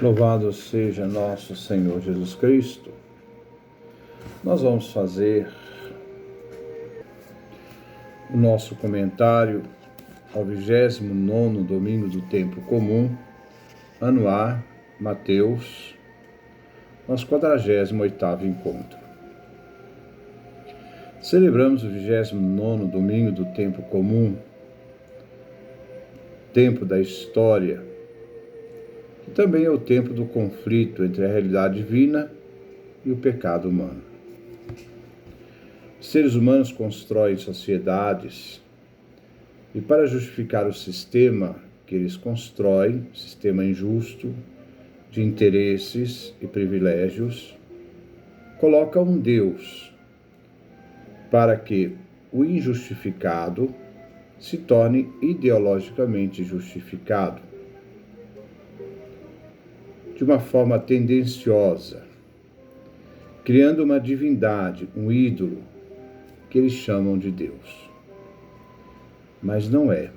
Louvado seja nosso Senhor Jesus Cristo. Nós vamos fazer o nosso comentário ao 29º domingo do tempo comum, ano A, Mateus, nosso 48º encontro. Celebramos o 29º domingo do tempo comum, tempo da história, que também é o tempo do conflito entre a realidade divina e o pecado humano. Os seres humanos constroem sociedades e, para justificar o sistema que eles constroem, sistema injusto, de interesses e privilégios, colocam um Deus para que o injustificado se torne ideologicamente justificado, de uma forma tendenciosa, criando uma divindade, um ídolo, que eles chamam de Deus. Mas não é.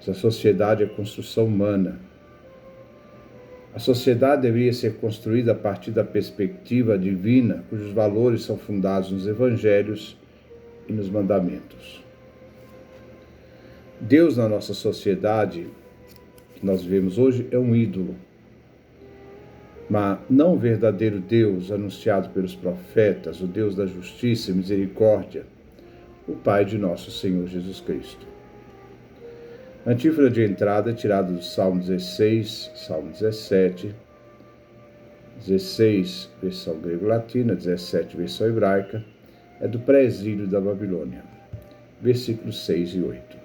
Essa sociedade é construção humana. A sociedade deveria ser construída a partir da perspectiva divina, cujos valores são fundados nos evangelhos e nos mandamentos. Deus na nossa sociedade, que nós vivemos hoje, é um ídolo, mas não o verdadeiro Deus anunciado pelos profetas, o Deus da justiça e misericórdia, o Pai de nosso Senhor Jesus Cristo. A antífona de entrada é tirada do Salmo 16, Salmo 17, 16, versão grego-latina, 17, versão hebraica, é do pré-exílio da Babilônia, versículos 6 e 8.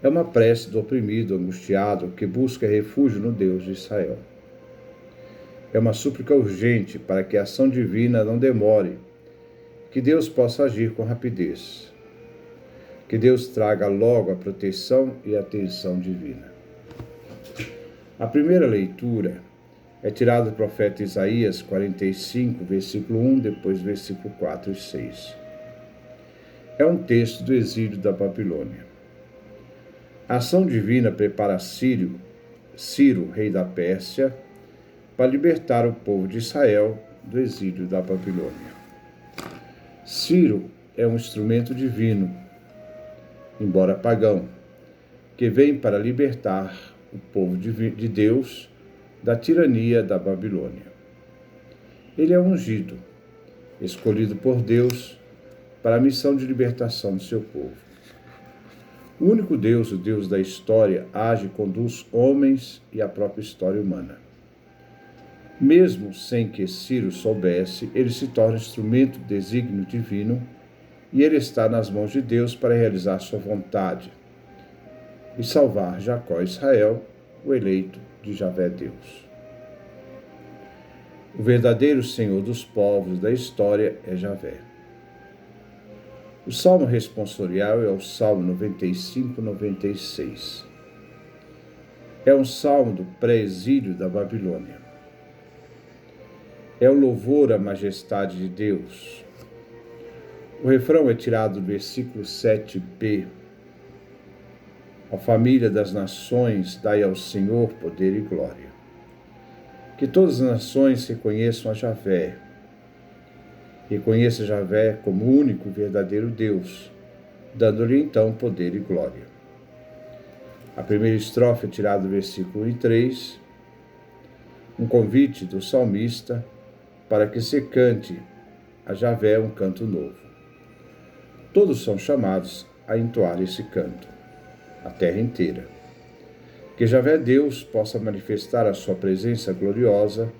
É uma prece do oprimido, angustiado, que busca refúgio no Deus de Israel. É uma súplica urgente para que a ação divina não demore, que Deus possa agir com rapidez, que Deus traga logo a proteção e a atenção divina. A primeira leitura é tirada do profeta Isaías 45, versículo 1, depois versículo 4 e 6. É um texto do exílio da Babilônia. A ação divina prepara Ciro, rei da Pérsia, para libertar o povo de Israel do exílio da Babilônia. Ciro é um instrumento divino, embora pagão, que vem para libertar o povo de Deus da tirania da Babilônia. Ele é ungido, escolhido por Deus para a missão de libertação do seu povo. O único Deus, o Deus da história, age e conduz homens e a própria história humana. Mesmo sem que Ciro soubesse, ele se torna instrumento do desígnio divino e ele está nas mãos de Deus para realizar sua vontade e salvar Jacó e Israel, o eleito de Javé Deus. O verdadeiro Senhor dos povos da história é Javé. O salmo responsorial é o Salmo 95-96. É um salmo do pré-exílio da Babilônia. É o louvor à majestade de Deus. O refrão é tirado do versículo 7b. A família das nações, dai ao Senhor poder e glória. Que todas as nações reconheçam a Javé. Reconheça Javé como o único e verdadeiro Deus, dando-lhe então poder e glória. A primeira estrofe é tirada do versículo 1 e 3, um convite do salmista para que se cante a Javé um canto novo. Todos são chamados a entoar esse canto, a terra inteira. Que Javé Deus possa manifestar a sua presença gloriosa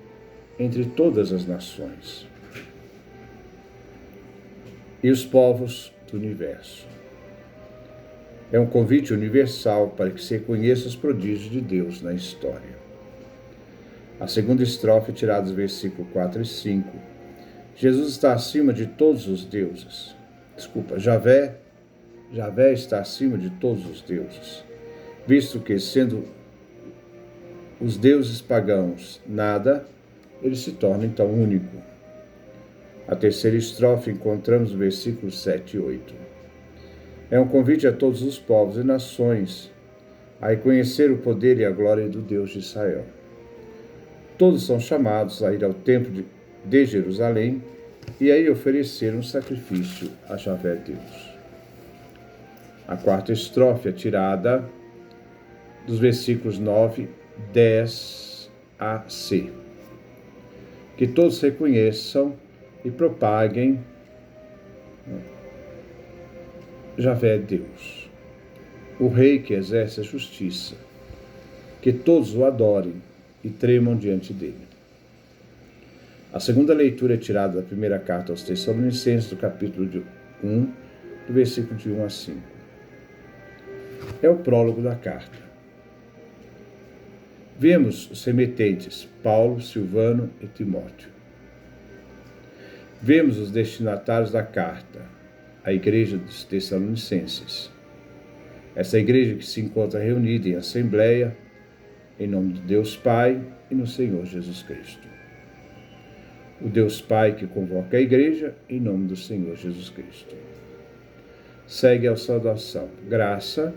entre todas as nações e os povos do universo. É um convite universal para que se reconheça os prodígios de Deus na história. A segunda estrofe, tirada dos versículos 4 e 5. Jesus está acima de todos os deuses. Javé está acima de todos os deuses, visto que, sendo os deuses pagãos nada, ele se torna então único. A terceira estrofe encontramos no versículos 7 e 8. É um convite a todos os povos e nações a reconhecer o poder e a glória do Deus de Israel. Todos são chamados a ir ao templo de Jerusalém e aí oferecer um sacrifício a Javé Deus. A quarta estrofe é tirada dos versículos 9, 10 a C. Que todos reconheçam e propaguem Javé Deus, o Rei que exerce a justiça, que todos o adorem e tremam diante dele. A segunda leitura é tirada da primeira carta aos Tessalonicenses, do capítulo 1, do versículo de 1 a 5. É o prólogo da carta. Vemos os remetentes Paulo, Silvano e Timóteo. Vemos os destinatários da carta, a igreja dos Tessalonicenses. Essa igreja que se encontra reunida em assembleia, em nome de Deus Pai e no Senhor Jesus Cristo. O Deus Pai que convoca a igreja em nome do Senhor Jesus Cristo. Segue a saudação. Graça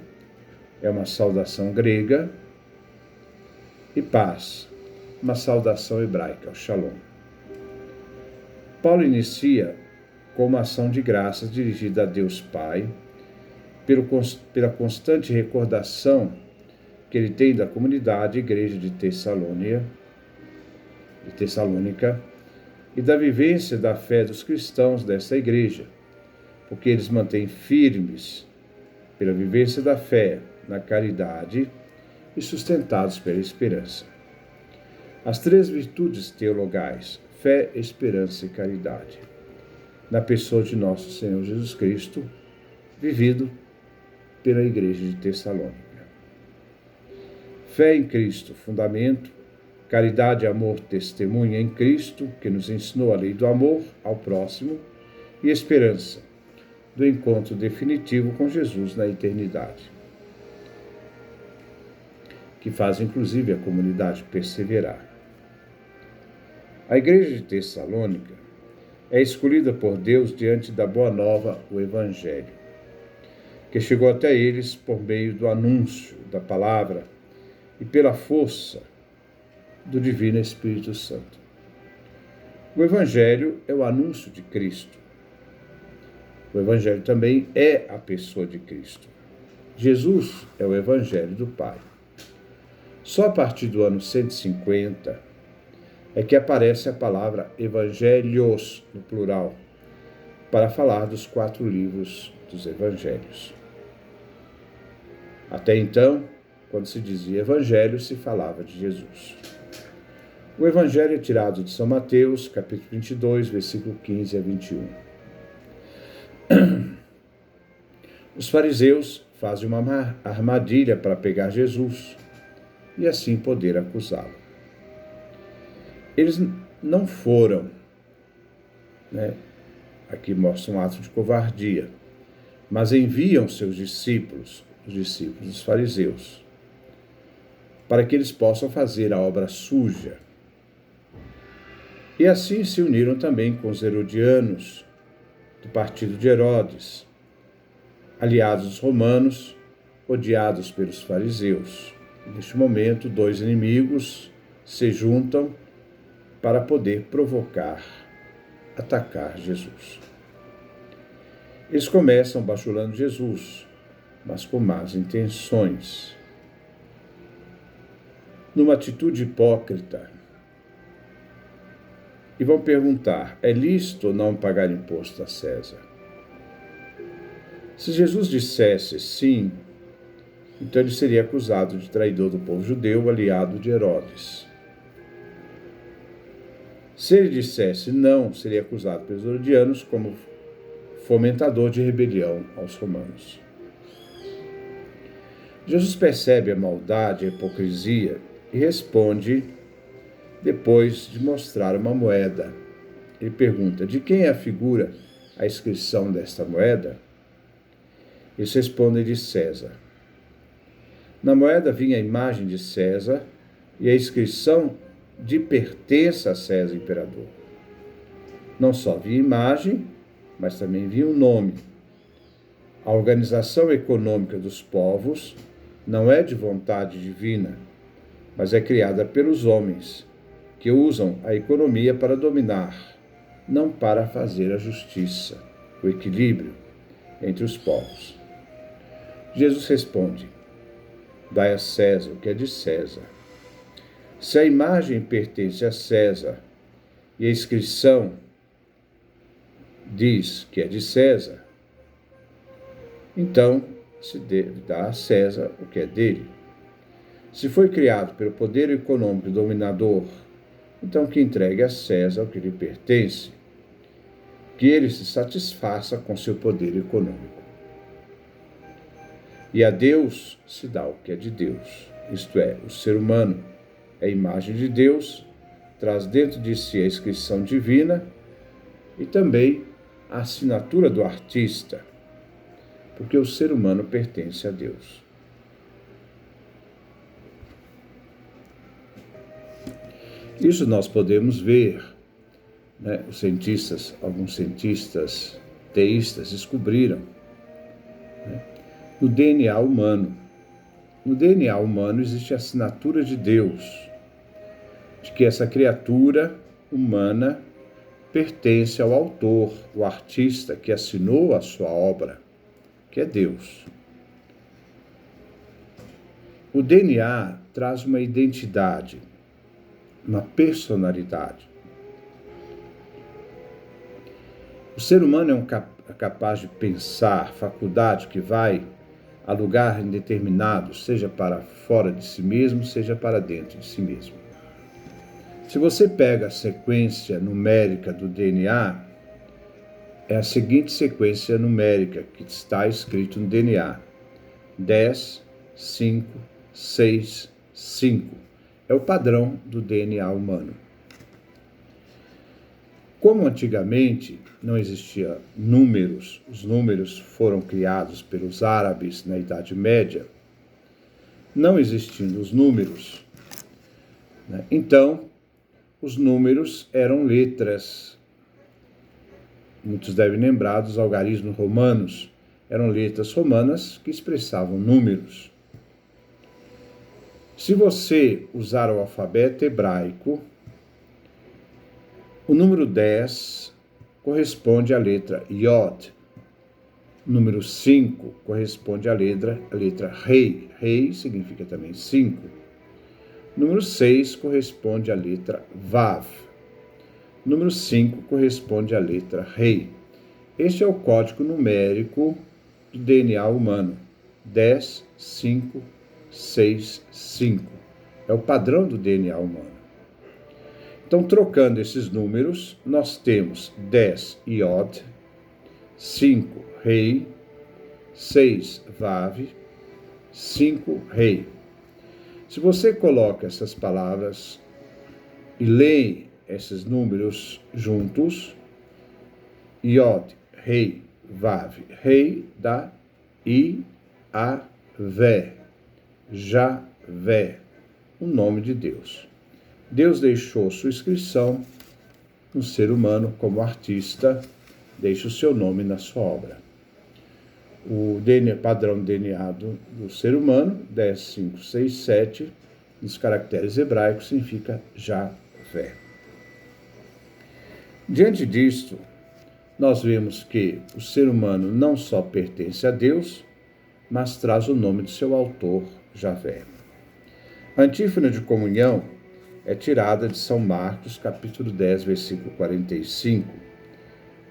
é uma saudação grega e paz, uma saudação hebraica, o Shalom. Paulo inicia com uma ação de graças dirigida a Deus Pai, pela constante recordação que ele tem da comunidade igreja de Tessalônica e da vivência da fé dos cristãos dessa igreja, porque eles mantêm firmes pela vivência da fé na caridade e sustentados pela esperança. As três virtudes teologais, fé, esperança e caridade, na pessoa de nosso Senhor Jesus Cristo, vivido pela igreja de Tessalônica. Fé em Cristo, fundamento, caridade, amor, testemunha em Cristo, que nos ensinou a lei do amor ao próximo, e esperança, do encontro definitivo com Jesus na eternidade, que faz inclusive a comunidade perseverar. A igreja de Tessalônica é escolhida por Deus diante da boa nova, o Evangelho, que chegou até eles por meio do anúncio da palavra e pela força do Divino Espírito Santo. O Evangelho é o anúncio de Cristo. O Evangelho também é a pessoa de Cristo. Jesus é o Evangelho do Pai. Só a partir do ano 150 é que aparece a palavra Evangelhos, no plural, para falar dos 4 livros dos Evangelhos. Até então, quando se dizia Evangelho, se falava de Jesus. O Evangelho é tirado de São Mateus, capítulo 22, versículo 15 a 21. Os fariseus fazem uma armadilha para pegar Jesus e assim poder acusá-lo. Eles não foram, aqui mostra um ato de covardia, mas enviam seus discípulos, os discípulos dos fariseus, para que eles possam fazer a obra suja. E assim se uniram também com os herodianos, do partido de Herodes, aliados dos romanos, odiados pelos fariseus. Neste momento, 2 inimigos se juntam para poder provocar, atacar Jesus. Eles começam bajulando Jesus, mas com más intenções, numa atitude hipócrita. E vão perguntar, é lícito ou não pagar imposto a César? Se Jesus dissesse sim, então ele seria acusado de traidor do povo judeu, aliado de Herodes. Se ele dissesse não, seria acusado pelos herodianos como fomentador de rebelião aos romanos. Jesus percebe a maldade, a hipocrisia e responde depois de mostrar uma moeda. Ele pergunta, de quem é a figura, a inscrição desta moeda? Eles respondem de César. Na moeda vinha a imagem de César e a inscrição de pertença a César, imperador. Não só havia imagem, mas também havia um nome. A organização econômica dos povos não é de vontade divina, mas é criada pelos homens, que usam a economia para dominar, não para fazer a justiça, o equilíbrio entre os povos. Jesus responde: dai a César o que é de César. Se a imagem pertence a César e a inscrição diz que é de César, então se deve dar a César o que é dele. Se foi criado pelo poder econômico dominador, então que entregue a César o que lhe pertence, que ele se satisfaça com seu poder econômico. E a Deus se dá o que é de Deus, isto é, o ser humano é a imagem de Deus, traz dentro de si a inscrição divina e também a assinatura do artista, porque o ser humano pertence a Deus. Isso nós podemos ver, né? Alguns cientistas teístas descobriram, né? No DNA humano. No DNA humano existe a assinatura de Deus, de que essa criatura humana pertence ao autor, o artista que assinou a sua obra, que é Deus. O DNA traz uma identidade, uma personalidade. O ser humano é capaz de pensar, faculdade que vai a lugar indeterminado, seja para fora de si mesmo, seja para dentro de si mesmo. Se você pega a sequência numérica do DNA, é a seguinte sequência numérica que está escrito no DNA: 10, 5, 6, 5. É o padrão do DNA humano. Como antigamente não existiam números, os números foram criados pelos árabes na Idade Média, não existindo os números, né? Então, os números eram letras. Muitos devem lembrar dos algarismos romanos. Eram letras romanas que expressavam números. Se você usar o alfabeto hebraico, o número 10 corresponde à letra Yod. O número 5 corresponde à letra Rei. Rei significa também 5. O número 6 corresponde à letra Vav. O número 5 corresponde à letra Rei. Este é o código numérico do DNA humano. 10, 5, 6, 5. É o padrão do DNA humano. Então, trocando esses números, nós temos 10 Yod, 5 Rei, 6 Vav, 5 Rei. Se você coloca essas palavras e lê esses números juntos, Yod, Rei, Vav, Rei dá I-A-Vé, Javé, o nome de Deus. Deus deixou sua inscrição no ser humano como artista, deixa o seu nome na sua obra. O DNA, padrão DNA do ser humano, 10, 5, 6, 7, nos caracteres hebraicos, significa Javé. Diante disto, nós vemos que o ser humano não só pertence a Deus, mas traz o nome do seu autor, Javé. A antífona de comunhão é tirada de São Marcos, capítulo 10, versículo 45.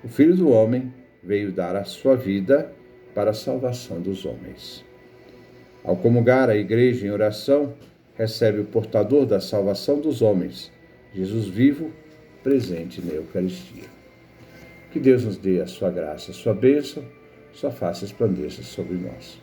O Filho do Homem veio dar a sua vida para a salvação dos homens. Ao comungar a igreja em oração, recebe o portador da salvação dos homens, Jesus vivo, presente na Eucaristia. Que Deus nos dê a sua graça, a sua bênção, sua face resplandeça sobre nós.